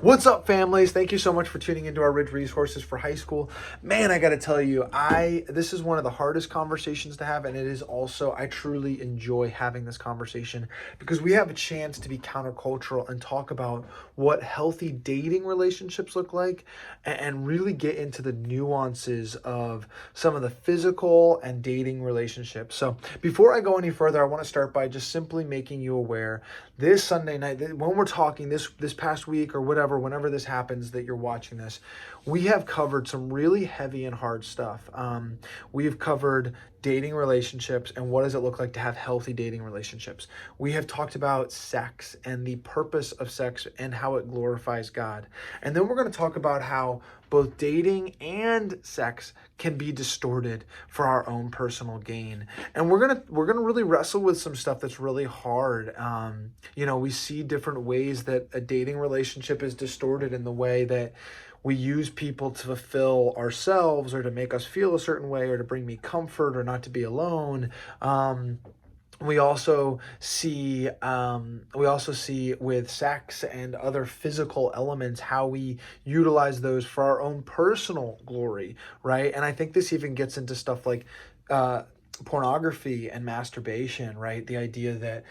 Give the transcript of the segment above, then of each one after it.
What's up, families? Thank you so much for tuning into our Ridge Resources for High School. Man, I got to tell you, this is one of the hardest conversations to have, and it is also, I truly enjoy having this conversation because we have a chance to be countercultural and talk about what healthy dating relationships look like and really get into the nuances of some of the physical and dating relationships. So before I go any further, I want to start by just simply making you aware this Sunday night, when we're talking this past week or whatever, whenever this happens that you're watching this, we have covered some really heavy and hard stuff. We've covered dating relationships and what does it look like to have healthy dating relationships. We have talked about sex and the purpose of sex and how it glorifies God. And then we're going to talk about how both dating and sex can be distorted for our own personal gain. And we're gonna really wrestle with some stuff that's really hard. We see different ways that a dating relationship is distorted in the way that we use people to fulfill ourselves or to make us feel a certain way or to bring me comfort or not to be alone. We also see with sex and other physical elements how we utilize those for our own personal glory, right? And I think this even gets into stuff like pornography and masturbation, right? The idea that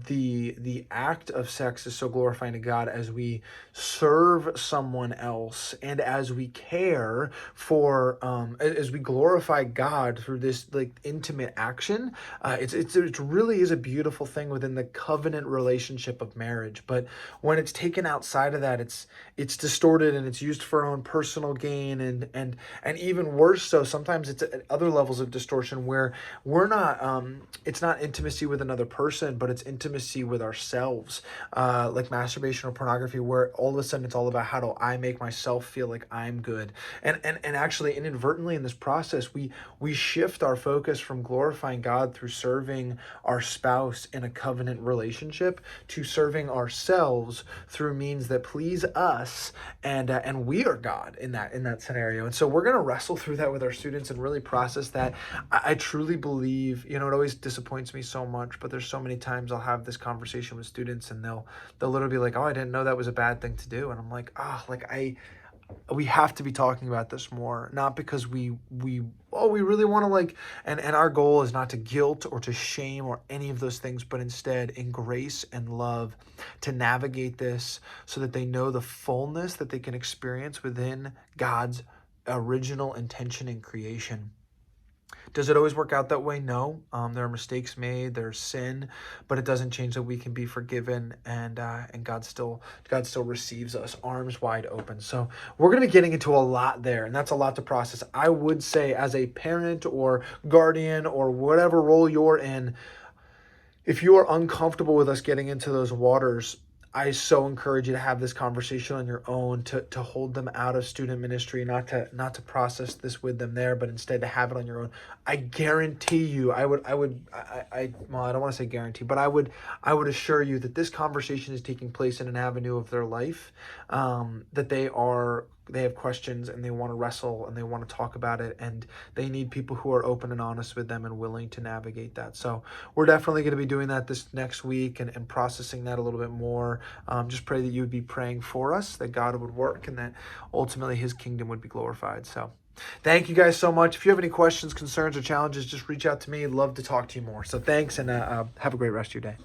the act of sex is so glorifying to God as we serve someone else and as we care for as we glorify God through this like intimate action. It really is a beautiful thing within the covenant relationship of marriage. But when it's taken outside of that, it's distorted and it's used for our own personal gain and even worse so sometimes it's at other levels of distortion where we're not it's not intimacy with another person, but it's intimacy with ourselves, like masturbation or pornography, where all of a sudden it's all about how do I make myself feel like I'm good. And actually inadvertently in this process we shift our focus from glorifying God through serving our spouse in a covenant relationship to serving ourselves through means that please us, and we are God in that scenario. And so we're going to wrestle through that with our students and really process that. I truly believe, it always disappoints me so much, but there's so many times I'll have this conversation with students and they'll literally be like, oh, I didn't know that was a bad thing to do. And I'm like, we have to be talking about this more, not because we really want to like, and our goal is not to guilt or to shame or any of those things, but instead in grace and love to navigate this so that they know the fullness that they can experience within God's original intention in creation. Does it always work out that way? No. There are mistakes made, there's sin, but it doesn't change that we can be forgiven and God still receives us arms wide open. So we're going to be getting into a lot there, and that's a lot to process. I would say as a parent or guardian or whatever role you're in, if you are uncomfortable with us getting into those waters, I so encourage you to have this conversation on your own, to hold them out of student ministry, not to process this with them there, but instead to have it on your own. I guarantee you, well, I don't want to say guarantee, but I would assure you that this conversation is taking place in an avenue of their life, that they have questions and they want to wrestle and they want to talk about it, and they need people who are open and honest with them and willing to navigate that. So we're definitely going to be doing that this next week and processing that a little bit more. Just pray that you would be praying for us, that God would work and that ultimately his kingdom would be glorified. So thank you guys so much. If you have any questions, concerns, or challenges, just reach out to me. I'd love to talk to you more. So thanks, and have a great rest of your day.